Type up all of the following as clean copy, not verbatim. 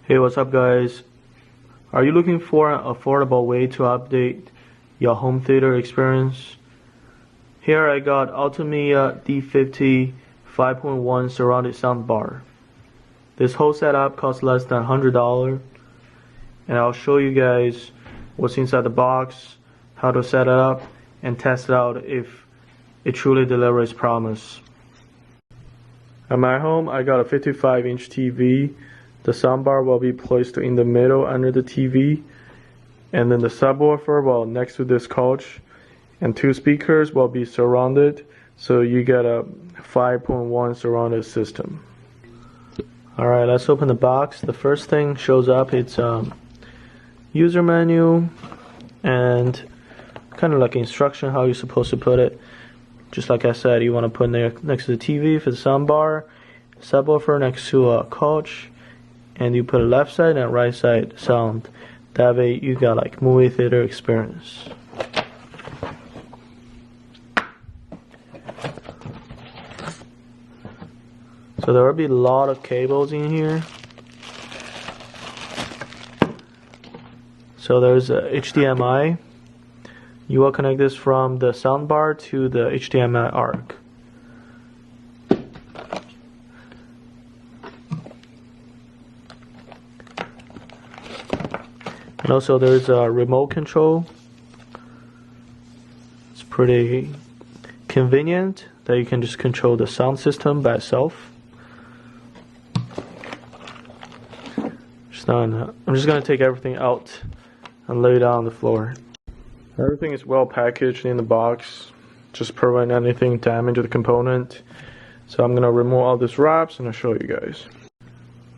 Hey, what's up guys? Are you looking for an affordable way to update your home theater experience? Here I got ULTIMEA D50 5.1 surrounded soundbar. This whole setup costs less than $100, and I'll show you guys what's inside the box, how to set it up, and test it out if it truly delivers promise. At my home, I got a 55-inch TV. The soundbar will be placed in the middle under the TV, and then the subwoofer will next to this couch, and two speakers will be surrounded, so you get a 5.1 surrounded system. Alright, let's open the box. The first thing shows up, it's user menu and kind of like instruction how you're supposed to put it. Just like I said, you want to put next to the TV for the soundbar, subwoofer next to a couch, and you put a left side and right side sound. That way you got like movie theater experience. So there will be a lot of cables in here. So there's a HDMI. You will connect this from the soundbar to the HDMI ARC. And also there's a remote control. It's pretty convenient that you can just control the sound system by itself. I'm just going to take everything out and lay it out on the floor. Everything is well packaged in the box, just prevent anything damage to the component. So I'm going to remove all these wraps and I'll show you guys.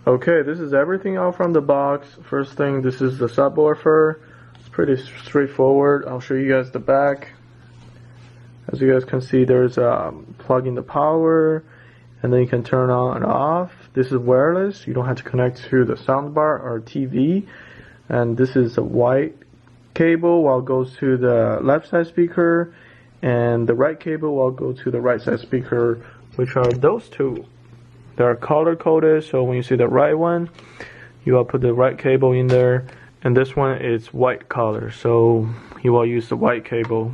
Okay, this is everything out from the box. First thing, this is the subwoofer. It's pretty straightforward. I'll show you guys the back. As you guys can see, there's a plug in the power, and then you can turn on and off. This is wireless. You don't have to connect to the soundbar or TV. And this is a white cable while it goes to the left side speaker, and the right cable will go to the right side speaker, which are those two. They are color coded, so when you see the right one, you will put the right cable in there, and this one is white color, so you will use the white cable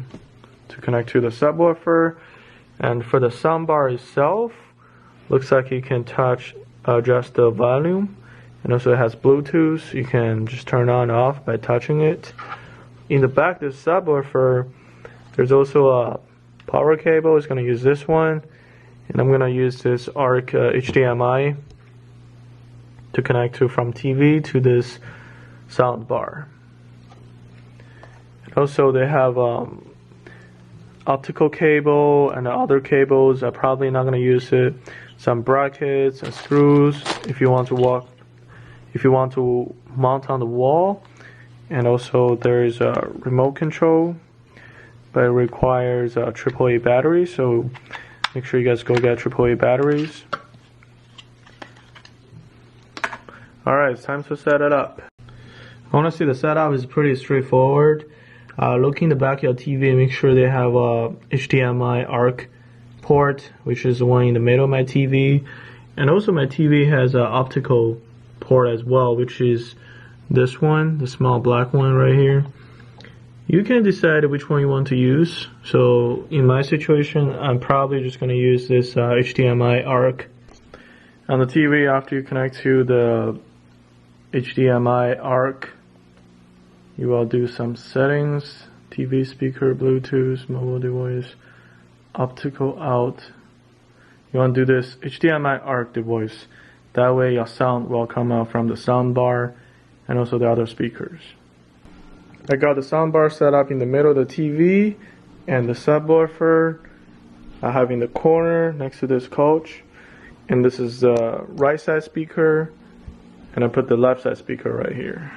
to connect to the subwoofer. And for the soundbar itself, looks like you can touch adjust the volume, and also it has Bluetooth. You can just turn on and off by touching it. In the back of the subwoofer, there's also a power cable. It's going to use this one, and I'm going to use this ARC HDMI to connect to from TV to this sound bar. And also they have optical cable and other cables. I'm probably not going to use it. Some brackets and screws if you want to mount on the wall. And also there is a remote control, but it requires a AAA battery, so make sure you guys go get AAA batteries. Alright, it's time to set it up. Honestly, the setup is pretty straightforward. Look in the back of your TV and make sure they have a HDMI ARC port, which is the one in the middle of my TV. And also my TV has an optical port as well, which is this one, the small black one right here. You can decide which one you want to use. So in my situation, I'm probably just going to use this HDMI ARC. On the TV, after you connect to the HDMI ARC, you will do some settings: TV speaker, Bluetooth, mobile device, optical out. You want to do this HDMI ARC device. That way your sound will come out from the soundbar and also the other speakers. I got the soundbar set up in the middle of the TV, and the subwoofer I have in the corner next to this couch. And this is the right side speaker, and I put the left side speaker right here.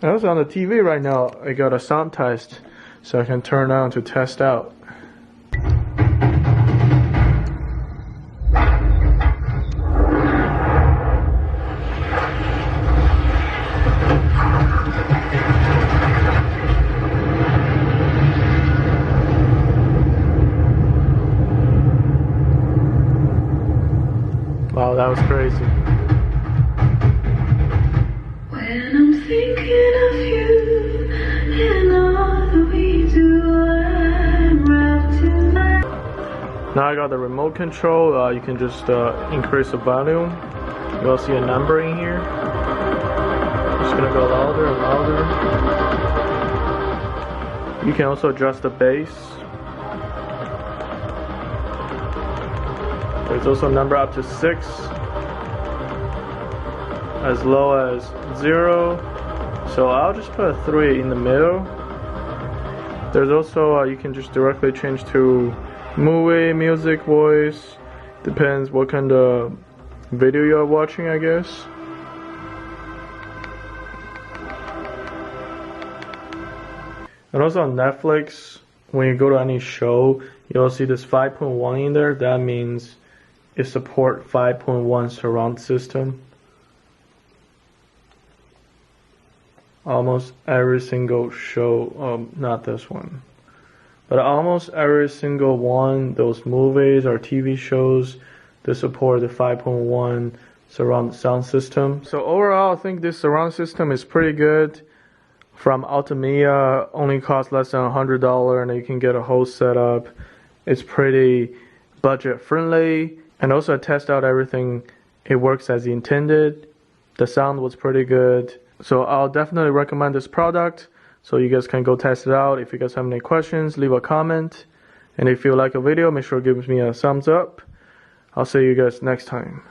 And also on the TV right now, I got a sound test, so I can turn on to test out. Wow, that was crazy. Now I got the remote control. You can just increase the volume. You'll see a number in here. Just gonna go louder and louder. You can also adjust the bass. There's also a number up to 6, as low as 0. So I'll just put a 3 in the middle. There's also you can just directly change to movie, music, voice. Depends what kind of video you're watching, I guess. And also on Netflix, when you go to any show, you'll see this 5.1 in there. That means it supports 5.1 surround system. Almost every single show, not this one, but almost every single one, those movies or TV shows, they support the 5.1 surround sound system. So overall, I think this surround system is pretty good. From ULTIMEA, only costs less than $100, and you can get a whole setup. It's pretty budget friendly, and also I test out everything. It works as intended. The sound was pretty good. So I'll definitely recommend this product. So you guys can go test it out. If you guys have any questions, leave a comment. And if you like a video, make sure to give me a thumbs up. I'll see you guys next time.